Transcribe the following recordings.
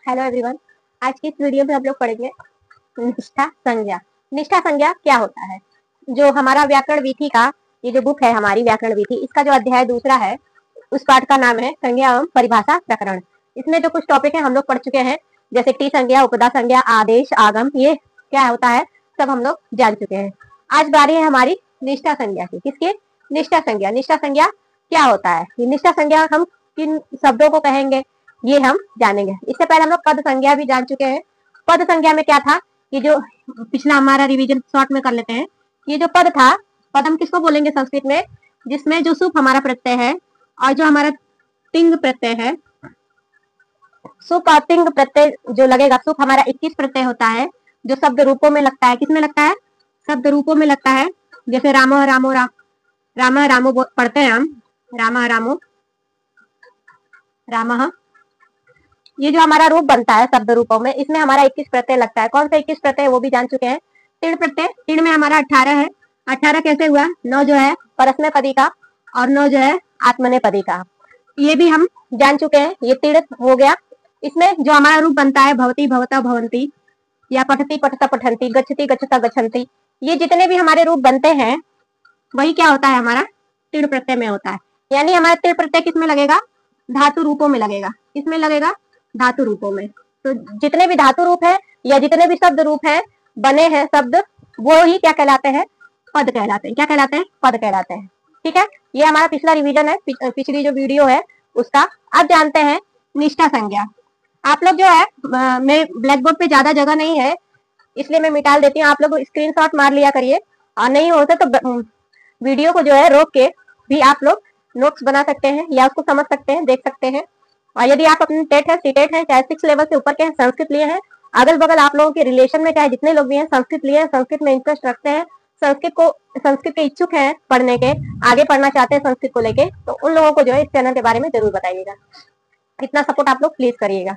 Hello everyone. आज की इस वीडियो में हम लोग पढ़ेंगे निष्ठा संज्ञा। निष्ठा संज्ञा क्या होता है? जो हमारा व्याकरण विधि का ये जो बुक है हमारी व्याकरण विधि, इसका जो अध्याय दूसरा है उस पाठ का नाम है संज्ञा एवं परिभाषा प्रकरण। इसमें जो कुछ टॉपिक है हम लोग पढ़ चुके हैं, जैसे टी संज्ञा, उपदा संज्ञा, आदेश, आगम, ये क्या होता है सब हम लोग जान चुके हैं। आज बारी है हमारी निष्ठा संज्ञा की। किसकी? निष्ठा संज्ञा। निष्ठा संज्ञा क्या होता है? ये निष्ठा संज्ञा हम किन शब्दों को कहेंगे ये हम जानेंगे। इससे पहले हम लोग पद संज्ञा भी जान चुके हैं। पद संज्ञा में क्या था, ये जो पिछला हमारा रिवीजन शॉर्ट में कर लेते हैं। ये जो पद था, पद हम किसको बोलेंगे संस्कृत में? जिसमें जो सुप हमारा प्रत्यय है और जो हमारा तिंग प्रत्यय है, सुप और तिंग प्रत्यय जो लगेगा, सुप हमारा 21 प्रत्यय होता है जो शब्द रूपों में लगता है। किसमें लगता है? शब्द रूपों में लगता है। जैसे राम रामो राम रामो पढ़ते हैं हम, राम रामो राम, ये जो हमारा रूप बनता है शब्द रूपों में, इसमें हमारा 21 प्रत्यय लगता है। कौन सा 21 प्रत्यय वो भी जान चुके हैं। तीर्ण प्रत्यय, तीर्ण में हमारा 18 है। 18 कैसे हुआ? 9 जो है परस्मैपदी का और 9 जो है आत्मनेपदी का, ये भी हम जान चुके हैं। ये तीर्ण हो गया। इसमें जो हमारा रूप बनता है भवती भवता भवंती, या पठती पठता पठंती, गच्छति गच्छता गच्छन्ति, ये जितने भी हमारे रूप बनते हैं वही क्या होता है? हमारा तीर्ण प्रत्यय में होता है। यानी हमारा तीर्ण प्रत्यय किसमें लगेगा? धातु रूपों में लगेगा। किसमें लगेगा? धातु रूपों में। तो जितने भी धातु रूप है या जितने भी शब्द रूप है बने हैं शब्द, वो ही क्या कहलाते हैं? पद कहलाते हैं। क्या कहलाते हैं? पद कहलाते हैं। ठीक है, ये हमारा पिछला रिवीजन है, पिछली जो वीडियो है उसका। अब जानते हैं निष्ठा संज्ञा। आप लोग जो है, मैं ब्लैक बोर्ड पे ज्यादा जगह नहीं है इसलिए मैं मिटाल देती हूँ, आप लोग स्क्रीनशॉट मार लिया करिए, और नहीं होता तो वीडियो को जो है रोक के भी आप लोग नोट्स बना सकते हैं या उसको समझ सकते हैं, देख सकते हैं। और यदि आप अपने टेट है, सीटेट है, चाहे 6 लेवल से ऊपर के हैं, संस्कृत लिए हैं, अगल बगल आप लोगों के रिलेशन में चाहे जितने लोग भी हैं संस्कृत लिए हैं, संस्कृत में इंटरेस्ट रखते हैं, संस्कृत के इच्छुक हैं पढ़ने के, आगे पढ़ना चाहते हैं संस्कृत को लेके, तो उन लोगों को जो है इस चैनल के बारे में जरूर बताइएगा। इतना सपोर्ट आप लोग प्लीज करिएगा।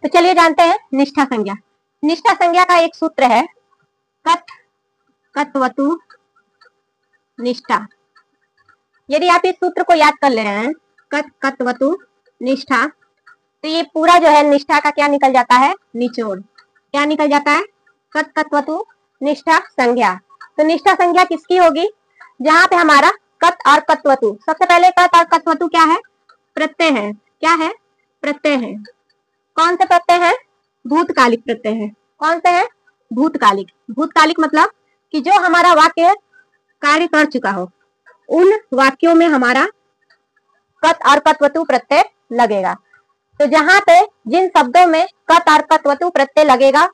तो चलिए जानते हैं निष्ठा संज्ञा। निष्ठा संज्ञा का एक सूत्र है कत कत्वतु निष्ठा। यदि आप इस सूत्र को याद कर ले रहे हैं, कत कत्वतु निष्ठा, तो ये पूरा जो है निष्ठा का क्या निकल जाता है? निचोड़। क्या निकल जाता है? कत कत्वतु निष्ठा संज्ञा। तो निष्ठा संज्ञा किसकी होगी? जहां पे हमारा कत और कत्वतु, सबसे पहले कत और कत्वतु क्या है? प्रत्यय है। क्या है? प्रत्यय है। कौन से प्रत्यय है? भूतकालिक प्रत्यय है। कौन से है? भूतकालिक। भूतकालिक मतलब कि जो हमारा वाक्य कार्य कर चुका हो, उन वाक्यों में हमारा कत और कत्वतु प्रत्यय लगेगा। तो जहां पे जिन शब्दों में कत और कत्वतु प्रत्यय लगेगा,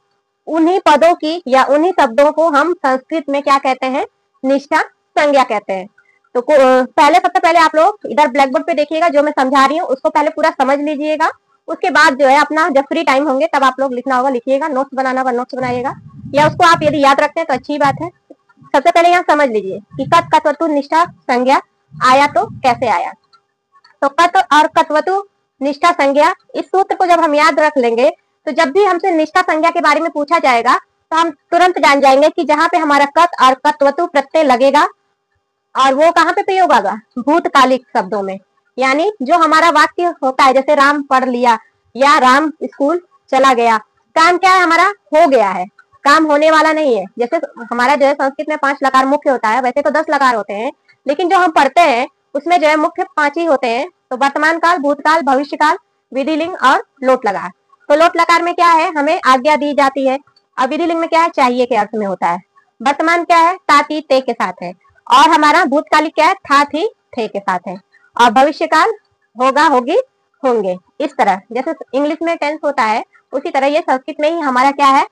उन्हीं पदों की या उन्हीं शब्दों को हम संस्कृत में क्या कहते हैं? निष्ठा संज्ञा कहते हैं। तो पहले सबसे पहले आप लोग इधर ब्लैक बोर्ड पे देखिएगा, जो मैं समझा रही हूँ उसको पहले पूरा समझ लीजिएगा। उसके बाद जो है अपना जब फ्री टाइम होंगे तब आप लोग लिखना होगा, लिखिएगा, नोट्स बनाना होगा नोट्स बनाइएगा, या उसको आप यदि याद रखते हैं तो अच्छी बात है। सबसे पहले यहाँ समझ लीजिए कि कत कत्वतु निष्ठा संज्ञा आया तो कैसे आया। तो कत और कत्वतु निष्ठा संज्ञा, इस सूत्र को जब हम याद रख लेंगे तो जब भी हमसे निष्ठा संज्ञा के बारे में पूछा जाएगा तो हम तुरंत जान जाएंगे कि जहां पे हमारा कत और कत्वतु प्रत्यय लगेगा, और वो कहाँ पे प्रयोग होगा? भूतकालिक शब्दों में। यानी जो हमारा वाक्य होता है, जैसे राम पढ़ लिया या राम स्कूल चला गया, काम क्या है? हमारा हो गया है, काम होने वाला नहीं है। जैसे हमारा जो है संस्कृत में 5 लकार मुख्य होता है, वैसे तो 10 लकार होते हैं, लेकिन जो हम पढ़ते हैं उसमें जो है मुख्य 5 ही होते हैं। तो वर्तमान काल, भूतकाल, भविष्य काल, विधिलिंग और लोट लकार। तो लोट लकार में क्या है? हमें आज्ञा दी जाती है। और विधिलिंग में क्या है? चाहिए के अर्थ में होता है। वर्तमान क्या है? ताती ते के साथ है। और हमारा भूतकालिक क्या है? था थी थे के साथ है। और भविष्य काल होगा होगी होंगे। इस तरह जैसे इंग्लिश में टेंस होता है, उसी तरह ये संस्कृत में ही हमारा क्या है?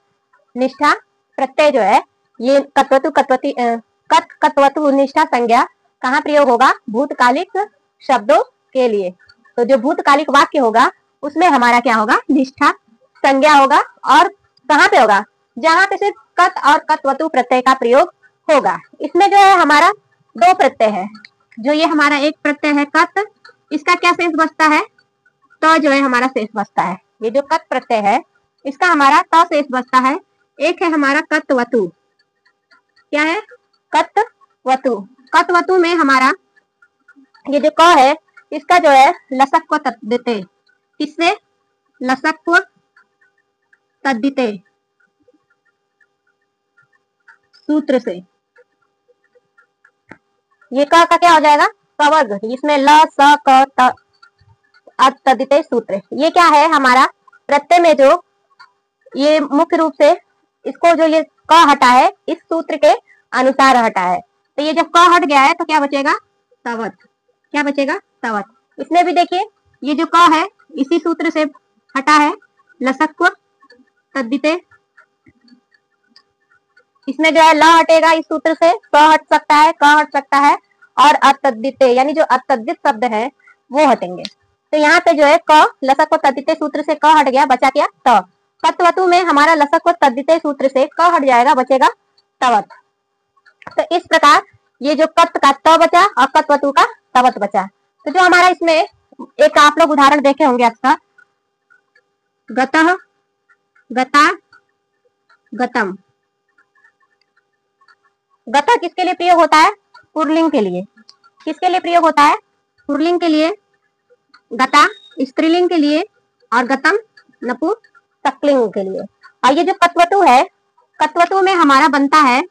निष्ठा प्रत्यय जो है, ये कत कत्वतु निष्ठा संज्ञा कहाँ प्रयोग होगा? भूतकालिक शब्दों के लिए। तो जो भूतकालिक वाक्य होगा उसमें हमारा क्या होगा? निष्ठा संज्ञा होगा। और कहाँ पे होगा? जहां पे सिर्फ कत और कत्वतु प्रत्यय का प्रयोग होगा। इसमें जो है हमारा 2 प्रत्यय है। जो ये हमारा एक प्रत्यय है कत, इसका क्या शेष बचता है? तो जो है हमारा शेष बचता है। ये जो कत प्रत्यय है इसका हमारा तो शेष बचता है। एक है हमारा कत्वतु। क्या है? कत्वतु। कत्वतु में हमारा ये जो क है, इसका जो है लसक्व देते। किससे? लसक्व तद्धिते सूत्र से। ये क का क्या हो जाएगा? कवर्ग। इसमें ल स क त तद्धिते सूत्र। ये क्या है? हमारा प्रत्यय में जो ये मुख्य रूप से इसको जो ये क हटा है इस सूत्र के अनुसार हटा है। तो ये जब क हट गया है तो क्या बचेगा? तवत। क्या बचेगा? तवत। इसमें भी देखिए ये जो क है इसी सूत्र से हटा है, लसक्व तद्धिते। इसमें जो है ल हटेगा इस सूत्र से, क हट सकता है, क हट सकता है, और अतद्धिते यानी जो अतद्धित शब्द है वो हटेंगे। तो यहाँ पे जो है क लसक्व तद्धिते सूत्र से क हट गया, बचा क्या? त। कत्वतु में हमारा लसक्व तद्धिते सूत्र से क हट जाएगा, बचेगा तवत। तो इस प्रकार ये जो कत का त बचा और कत्वतु का तवत बचा। तो जो हमारा इसमें एक आप लोग उदाहरण देखे होंगे अक्सर, गतः, गता, गतम। गतः किसके लिए प्रयोग होता है? पुल्लिंग के लिए। किसके लिए प्रयोग होता है? पुल्लिंग के लिए। गता स्त्रीलिंग के लिए और गतम नपुंसकलिंग के लिए। और ये जो कत्वतु है, कत्वतु में हमारा बनता है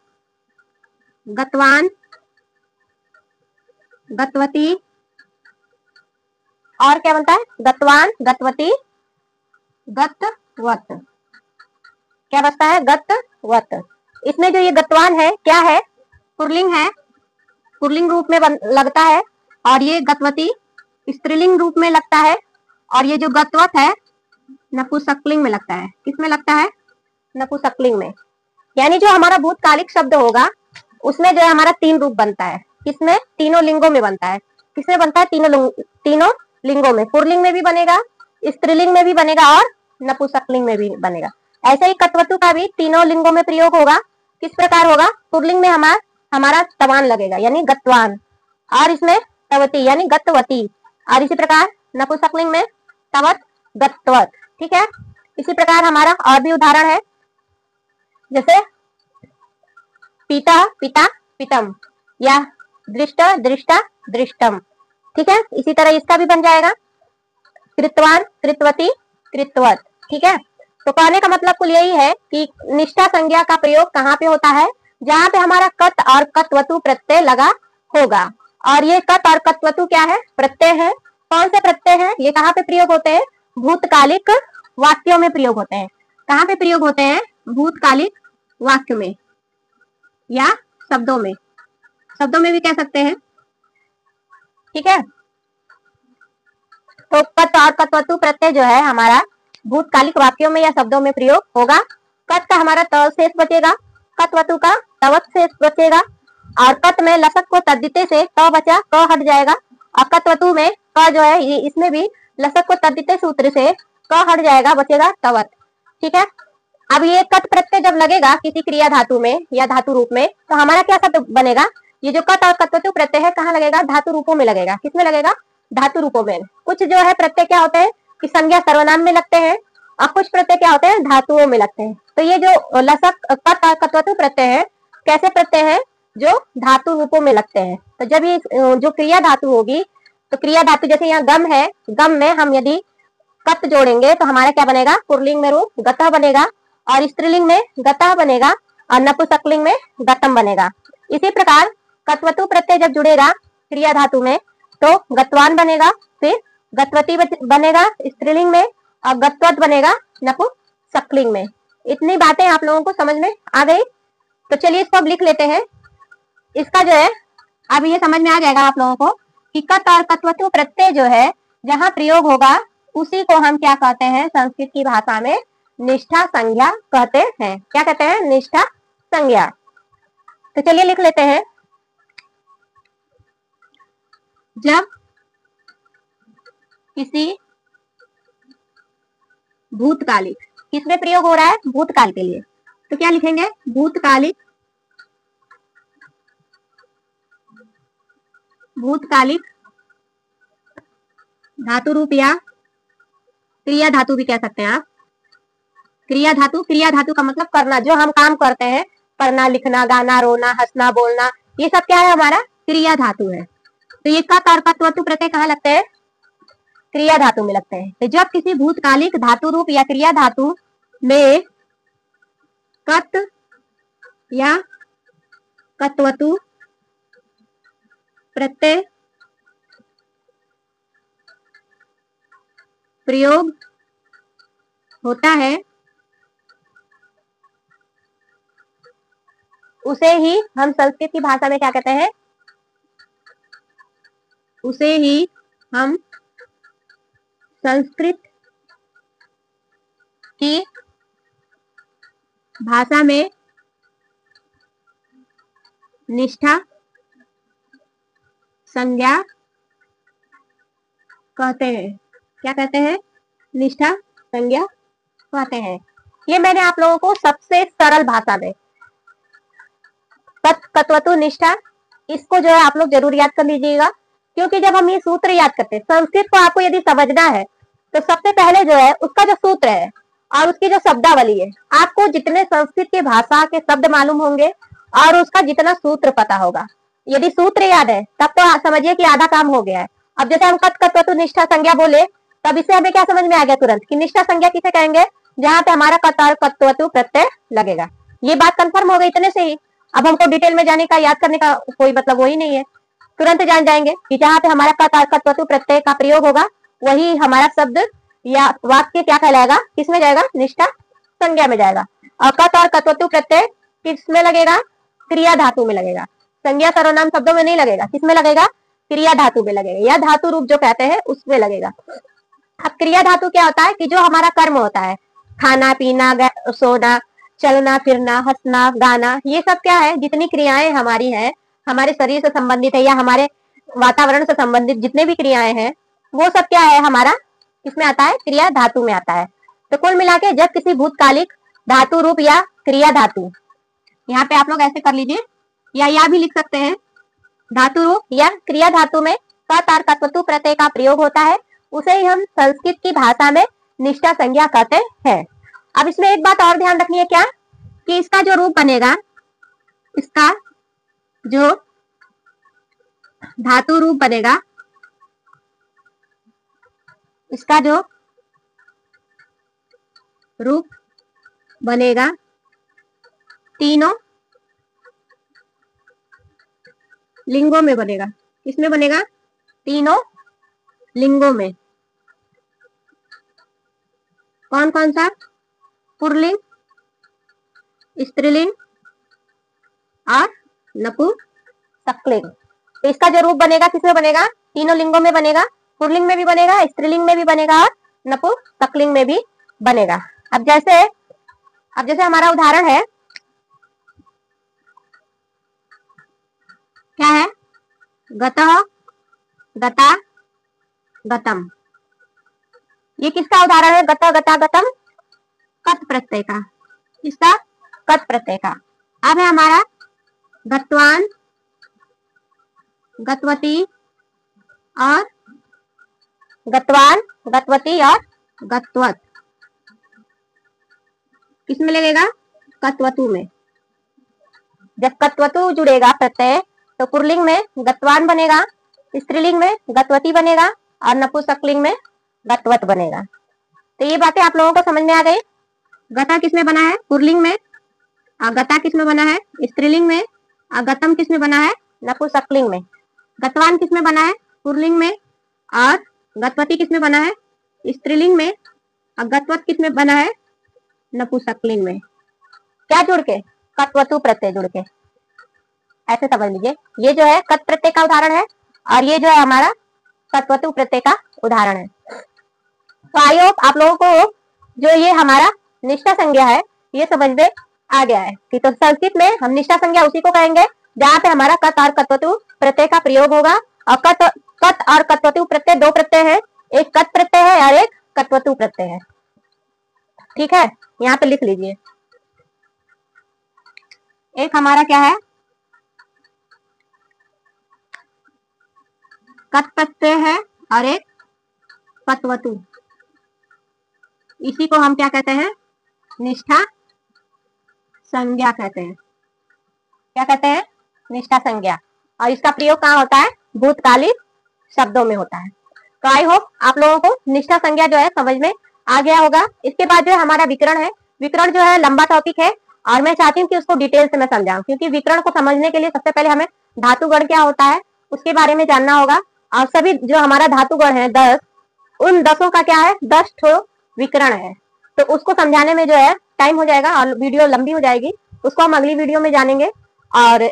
गतवान, गतवती, और क्या बनता है? गतवान, गतवती, गतवत। क्या बचता है? गतवत। इसमें जो ये गतवान है क्या है? पुल्लिंग है, पुल्लिंग रूप में लगता है। और ये गतवती स्त्रीलिंग रूप में लगता है। और ये जो गतवत है नपुंसकलिंग में लगता है। किसमें लगता है? नपुंसकलिंग में। यानी जो हमारा भूतकालिक शब्द होगा उसमें जो है हमारा 3 रूप बनता है। किसमें? तीनों लिंगों में बनता है। किसमें बनता है? तीनों लिंगों में। पुल्लिंग में भी बनेगा, स्त्रीलिंग में भी बनेगा और नपुंसकलिंग में भी बनेगा। ऐसे ही कत्वतु का भी तीनों लिंगों में प्रयोग होगा। किस प्रकार होगा? पुल्लिंग में हमारा तवान लगेगा यानी गतवान, और इसमें तवती यानी गतवती, और इसी प्रकार नपुंसकलिंग में तवत, गतवत। ठीक है। इसी प्रकार हमारा और भी उदाहरण है, जैसे पिता, पिता, पितम, या दृष्ट, दृष्टा, दृष्टम। ठीक है। इसी तरह इसका भी बन जाएगा कृतवान, कृतवती, कृतवत। ठीक है। तो कहने का मतलब कुल यही है कि निष्ठा संज्ञा का प्रयोग कहाँ पे होता है? जहाँ पे हमारा कत और कत्वतु प्रत्यय लगा होगा। और ये कत और कत्वतु क्या है? प्रत्यय है। कौन से प्रत्यय है? ये कहाँ पे प्रयोग होते हैं? भूतकालिक वाक्यों में प्रयोग होते हैं। कहाँ पे प्रयोग होते हैं? भूतकालिक वाक्य में या शब्दों में। शब्दों में भी कह सकते हैं। ठीक है। तो कत और कत्वतु प्रत्यय जो है हमारा भूतकालिक वाक्यों में या शब्दों में प्रयोग होगा। कत का हमारा त शेष बचेगा, कत्वतु का तवत शेष बचेगा। और कत में लसक्व तद्धिते से त बचा, क हट जाएगा। और कत्वतु में क जो है ये इसमें भी लसक्व तद्धिते सूत्र से क हट जाएगा, बचेगा तवत। ठीक है। अब ये कत प्रत्यय जब लगेगा किसी क्रिया धातु में या धातु रूप में तो हमारा क्या शब्द बनेगा? ये जो कत और कत्वतु प्रत्यय है कहाँ लगेगा? धातु रूपों में लगेगा। किसमें लगेगा? धातु रूपों में। कुछ जो है प्रत्यय क्या होते हैं कि संज्ञा सर्वनाम में लगते हैं, और कुछ प्रत्यय क्या होते हैं? धातुओं में लगते हैं। तो ये जो लसक कत और कत्वतु प्रत्यय है कैसे प्रत्यय है? जो धातु रूपों में लगते हैं। तो जब ये जो क्रिया धातु होगी तो क्रिया धातु जैसे यहाँ गम है, गम में हम यदि कत जोड़ेंगे तो हमारा क्या बनेगा? पुल्लिंग में रूप गतः बनेगा, और स्त्रीलिंग में गतः बनेगा, और नपुंसकलिंग में गतम बनेगा। इसी प्रकार कत्वतु प्रत्यय जब जुड़ेगा क्रिया धातु में तो गतवान बनेगा, फिर गतवती बनेगा स्त्रीलिंग में, और गतवत बनेगा नपुंसकलिंग में। इतनी बातें आप लोगों को समझ में आ गई? तो चलिए इसको अब लिख लेते हैं। इसका जो है अब ये समझ में आ जाएगा आप लोगों को कि कत और कत्वतु प्रत्यय जो है जहाँ प्रयोग होगा उसी को हम क्या कहते हैं? संस्कृत की भाषा में निष्ठा संज्ञा कहते हैं। क्या कहते हैं? निष्ठा संज्ञा। तो चलिए लिख लेते हैं। जब किसी भूतकालिक, किसमें प्रयोग हो रहा है? भूतकाल के लिए। तो क्या लिखेंगे? भूतकालिक, भूतकालिक धातु रूप या क्रिया धातु भी कह सकते हैं आप। क्रिया धातु, क्रिया धातु का मतलब करना, जो हम काम करते हैं, पढ़ना, लिखना, गाना, रोना, हंसना, बोलना, ये सब क्या है? हमारा क्रिया धातु है। तो ये कत और कत्वतु प्रत्यय कहाँ लगते हैं? क्रिया धातु में लगते हैं। तो जब किसी भूतकालिक धातु रूप या क्रिया धातु में कत या कत्वतु प्रत्यय प्रयोग होता है उसे ही हम संस्कृत की भाषा में क्या कहते हैं? उसे ही हम संस्कृत की भाषा में निष्ठा संज्ञा कहते हैं। क्या कहते हैं? निष्ठा संज्ञा कहते हैं। ये मैंने आप लोगों को सबसे सरल भाषा में कत्वतु निष्ठा, इसको जो है आप लोग जरूर याद कर लीजिएगा, क्योंकि जब हम ये सूत्र याद करते हैं, संस्कृत को आपको यदि समझना है तो सबसे पहले जो है उसका जो सूत्र है और उसकी जो शब्दावली है, आपको जितने संस्कृत की भाषा के शब्द मालूम होंगे और उसका जितना सूत्र पता होगा, यदि सूत्र याद है तब तो समझिए कि आधा काम हो गया है। अब जैसे हम कत्वतु निष्ठा संज्ञा बोले, तब इससे हमें क्या समझ में आ गया तुरंत कि निष्ठा संज्ञा किसे कहेंगे? जहां पे हमारा कत और कत्वतु प्रत्यय लगेगा। ये बात कंफर्म हो गई इतने से ही। अब हमको डिटेल में जाने का, याद करने का कोई मतलब वही नहीं है, तुरंत जान जाएंगे कि जहां पे हमारा कत और कत्वतु प्रत्यय का प्रयोग होगा वही हमारा शब्द या वाक्य क्या कहलाएगा? किसमें जाएगा? निष्ठा संज्ञा में जाएगा। और कत और कत्वतु प्रत्यय किसमें लगेगा? क्रिया धातु में लगेगा। संज्ञा सर्वनाम शब्दों में नहीं लगेगा। किसमें लगेगा? क्रिया धातु में लगेगा, या धातु रूप जो कहते हैं उसमें लगेगा। अब क्रिया धातु क्या होता है कि जो हमारा कर्म होता है, खाना पीना, सोना, चलना फिरना, हंसना गाना, ये सब क्या है? जितनी क्रियाएं हमारी हैं, हमारे शरीर से संबंधित है या हमारे वातावरण से संबंधित जितने भी क्रियाएं हैं, वो सब क्या है? हमारा किसमें आता है? क्रिया धातु में आता है। तो कुल मिला के जब किसी भूतकालिक धातु रूप या क्रिया धातु, यहाँ पे आप लोग ऐसे कर लीजिए या भी लिख सकते हैं, धातु रूप या क्रिया धातु में कत और कत्वतु प्रत्यय का प्रयोग होता है, उसे ही हम संस्कृत की भाषा में निष्ठा संज्ञा कहते हैं। अब इसमें एक बात और ध्यान रखनी है, क्या कि इसका जो रूप बनेगा, इसका जो धातु रूप बनेगा, इसका जो रूप बनेगा तीनों लिंगों में बनेगा। किसमें बनेगा? तीनों लिंगों में। कौन कौन सा? पुल्लिंग, स्त्रीलिंग और नपुंसकलिंग। तो इसका जो रूप बनेगा किसमें बनेगा? तीनों लिंगों में बनेगा। पुल्लिंग में भी बनेगा, स्त्रीलिंग में भी बनेगा और नपुंसकलिंग में भी बनेगा। अब जैसे हमारा उदाहरण है, क्या है? गतः, गता, गतम। ये किसका उदाहरण है? गतः, गता, गतम, कत प्रत्यय का। किसका? कत प्रत्यय का। अब है हमारा गतवान, गतवती और गतवान, गतवती और गतवत। किसमें लगेगा? कत्वतु में। जब कत्वतु जुड़ेगा प्रत्यय तो पुल्लिंग में गतवान बनेगा, स्त्रीलिंग में गतवती बनेगा और नपुंसकलिंग में गतवत बनेगा। तो ये बातें आप लोगों को समझ में आ गई। गता किसमें बना है? पुल्लिंग में। और गता किसमें बना है? स्त्रीलिंग में। और गतम किसमें बना है? नपुंसकलिंग में। गतवान किसमें बना है? पुल्लिंग में। और गतवती किसमें बना है? स्त्रीलिंग में। और गतवत किसमें बना है? नपुंसकलिंग में। क्या जुड़ के? कत्वतु प्रत्यय जुड़ के। ऐसे समझ लीजिए, ये जो है कत प्रत्यय का उदाहरण है और ये जो है हमारा कत्वतु प्रत्यय का उदाहरण है। तो आई होप आप लोगों को जो ये हमारा निष्ठा संज्ञा है ये समझ में आ गया है कि तो संस्कृत में हम निष्ठा संज्ञा उसी को कहेंगे जहां पे हमारा कत और कत्वतु प्रत्यय का प्रयोग होगा। और कत और कत्वतु प्रत्यय दो प्रत्यय है, एक कत प्रत्यय है और एक कत्वतु प्रत्यय है। ठीक है, यहाँ पे लिख लीजिए। एक हमारा क्या है? कत प्रत्यय है और एक कत्वतु। इसी को हम क्या कहते हैं? निष्ठा संज्ञा कहते हैं। क्या कहते हैं? निष्ठा संज्ञा। और इसका प्रयोग कहाँ होता है? भूतकालिक शब्दों में होता है। तो आई होप आप लोगों को निष्ठा संज्ञा जो है समझ में आ गया होगा। इसके बाद जो है हमारा विकरण है, विकर्ण जो है लंबा टॉपिक है और मैं चाहती हूँ कि उसको डिटेल से मैं समझाऊं, क्योंकि विकर्ण को समझने के लिए सबसे पहले हमें धातुगण क्या होता है उसके बारे में जानना होगा। और सभी जो हमारा धातुगण है 10, उन 10 का क्या है 10 ठो विकर्ण है। तो उसको समझाने में जो है टाइम हो जाएगा और वीडियो लंबी हो जाएगी, उसको हम अगली वीडियो में जानेंगे। और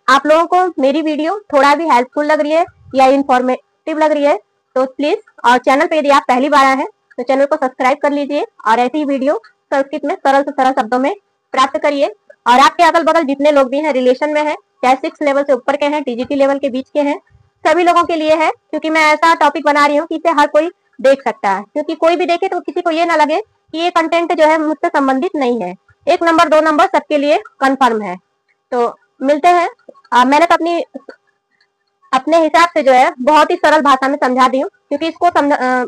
आप लोगों को मेरी वीडियो थोड़ा भी हेल्पफुल लग रही है या इंफॉर्मेटिव लग रही है तो प्लीज, और चैनल पे यदि आप पहली बार आए हैं तो चैनल को सब्सक्राइब कर लीजिए और ऐसी ही वीडियो संस्कृत में सरल से सरल शब्दों में प्राप्त करिए। और आपके अगल बगल जितने लोग भी हैं रिलेशन में है, चाहे 6 लेवल से ऊपर के हैं, टीजीटी लेवल के बीच के हैं, सभी लोगों के लिए है, क्योंकि मैं ऐसा टॉपिक बना रही हूँ कि इसे हर कोई देख सकता है। क्योंकि कोई भी देखे तो किसी को ये ना लगे कि ये कंटेंट जो है मुझसे संबंधित नहीं है। 1 नंबर 2 नंबर सबके लिए कंफर्म है। तो मिलते हैं। मैंने तो अपने हिसाब से जो है बहुत ही सरल भाषा में समझा दी हूँ, क्योंकि इसको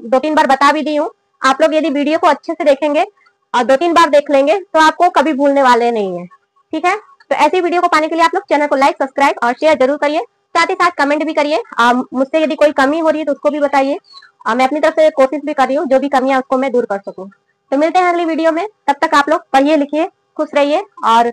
2-3 बार बता भी दी हूँ। आप लोग यदि वीडियो को अच्छे से देखेंगे और 2-3 बार देख लेंगे तो आपको कभी भूलने वाले नहीं है। ठीक है, तो ऐसी वीडियो को पाने के लिए आप लोग चैनल को लाइक, सब्सक्राइब और शेयर जरूर करिए। साथ ही साथ कमेंट भी करिए। मुझसे यदि कोई कमी हो रही है तो उसको भी बताइए। मैं अपनी तरफ से कोशिश भी कर रही हूँ जो भी कमियां उसको मैं दूर कर सकूँ। तो मिलते हैं अगली वीडियो में, तब तक आप लोग पढ़िए लिखिए, खुश रहिए। और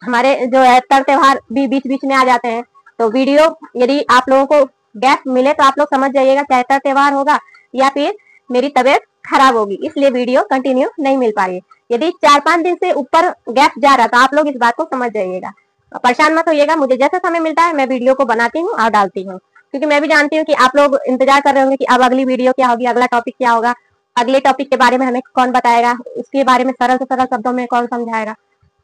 हमारे जो है तर त्योहार भी बीच बीच में आ जाते हैं, तो वीडियो यदि आप लोगों को गैप मिले तो आप लोग समझ जाइएगा चाहे तर त्योहार होगा या फिर मेरी तबीयत खराब होगी, इसलिए वीडियो कंटिन्यू नहीं मिल पा रही है। यदि 4-5 दिन से ऊपर गैप जा रहा तो आप लोग इस बात को समझ जाइएगा, परेशान मत होइएगा। मुझे जैसा समय मिलता है मैं वीडियो को बनाती हूँ और डालती हूँ, क्योंकि मैं भी जानती हूँ कि आप लोग इंतजार कर रहे होंगे कि अब अगली वीडियो क्या होगी, अगला टॉपिक क्या होगा, अगले टॉपिक के बारे में हमें कौन बताएगा, उसके बारे में सरल से सरल शब्दों में कौन समझाएगा।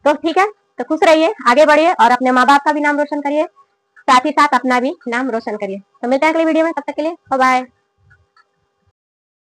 तो ठीक है, तो खुश रहिए, आगे बढ़िए और अपने माँ बाप का भी नाम रोशन करिए, साथ ही साथ अपना भी नाम रोशन करिए। तो मिलते हैं अगली वीडियो में, तब तक के लिए बाय बाय।